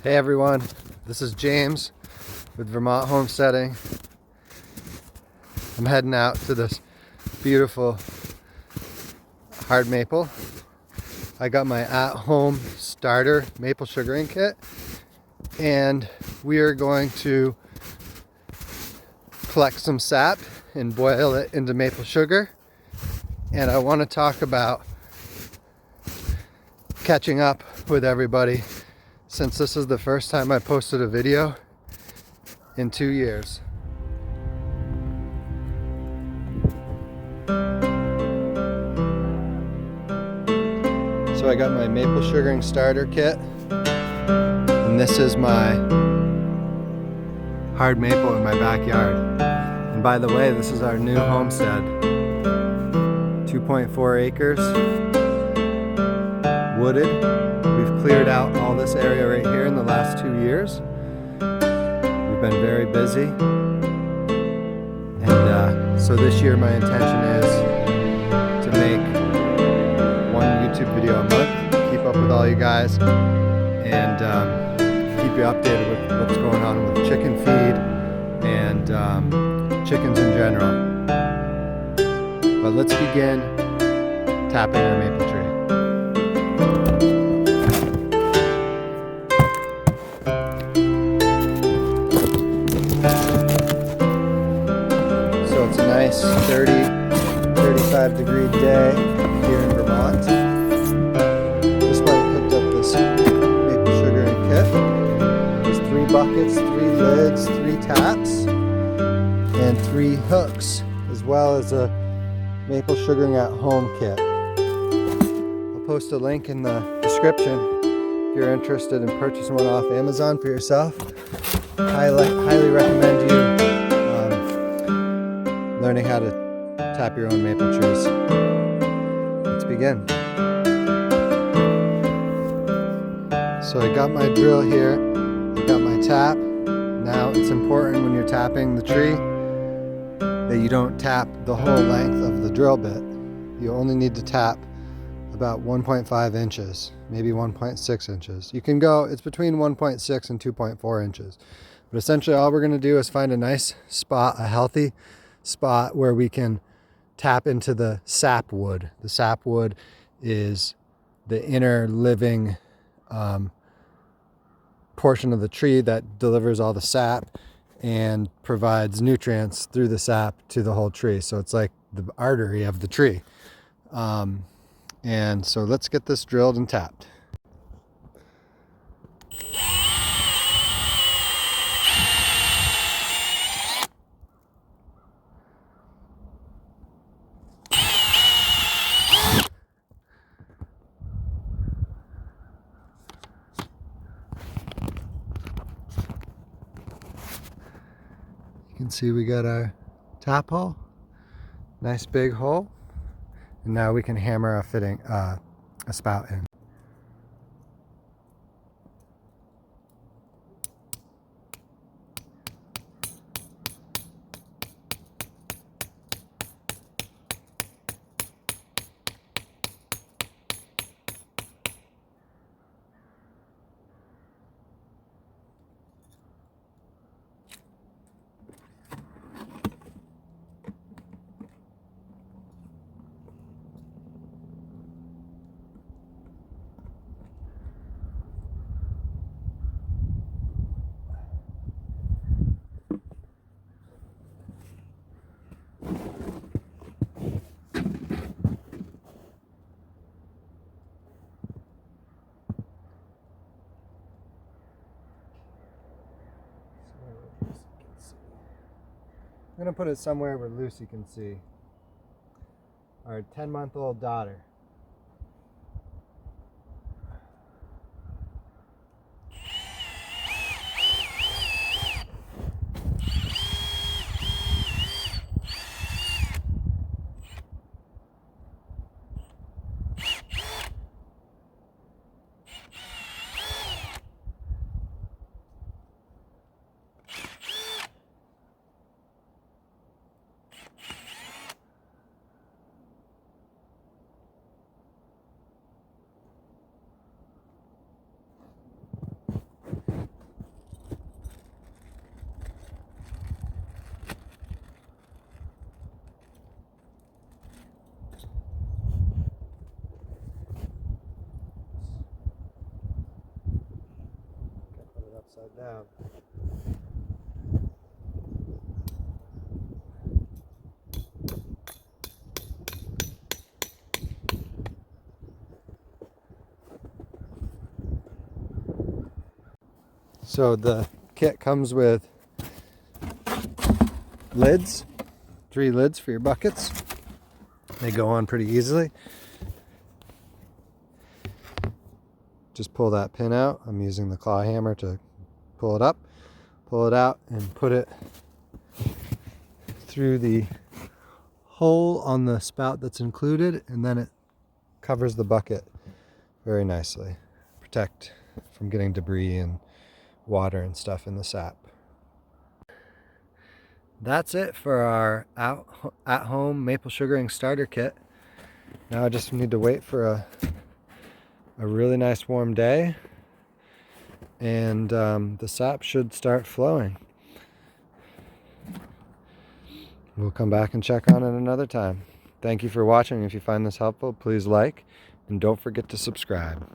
Hey everyone, this is James with Vermont Homesteading. I'm heading out to this beautiful hard maple. I got my at-home starter maple sugaring kit, and we are going to collect some sap and boil it into maple sugar. And I want to talk about catching up with everybody, since this is the first time I posted a video in 2 years. So I got my maple sugaring starter kit, and this is my hard maple in my backyard. And by the way, this is our new homestead. 2.4 acres, wooded. We've cleared out all this area right here in the last 2 years. We've been very busy. And so this year my intention is to make one YouTube video a month, keep up with all you guys, and keep you updated with what's going on with chicken feed and chickens in general. But let's begin tapping our maple tree. So it's a nice 30-35 degree day here in Vermont. Just went and picked up this maple sugaring kit. There's 3 buckets, 3 lids, 3 taps, and 3 hooks, as well as a maple sugaring at home kit. I'll post a link in the description if you're interested in purchasing one off Amazon for yourself. Highly recommend you learning how to tap your own maple trees. Let's begin. So I got my drill here, I got my tap. Now it's important when you're tapping the tree that you don't tap the whole length of the drill bit. You only need to tap about 1.5 inches, maybe 1.6 inches. You can go, it's between 1.6 and 2.4 inches. But essentially all we're going to do is find a nice spot, a healthy spot where we can tap into the sapwood. The sapwood is the inner living portion of the tree that delivers all the sap and provides nutrients through the sap to the whole tree. So it's like the artery of the tree. And so let's get this drilled and tapped. You can see we got our tap hole, nice big hole, and now we can hammer a spout in. I'm going to put it somewhere where Lucy can see. Our 10-month-old daughter. upside down. So the kit comes with lids, 3 lids for your buckets. They go on pretty easily. Just pull that pin out. I'm using the claw hammer to pull it up, pull it out, and put it through the hole on the spout that's included, and then it covers the bucket very nicely. Protect from getting debris and water and stuff in the sap. That's it for our at-home maple sugaring starter kit. Now I just need to wait for a really nice warm day, and the sap should start flowing. We'll come back and check on it another time. Thank you for watching. If you find this helpful, please like, and don't forget to subscribe.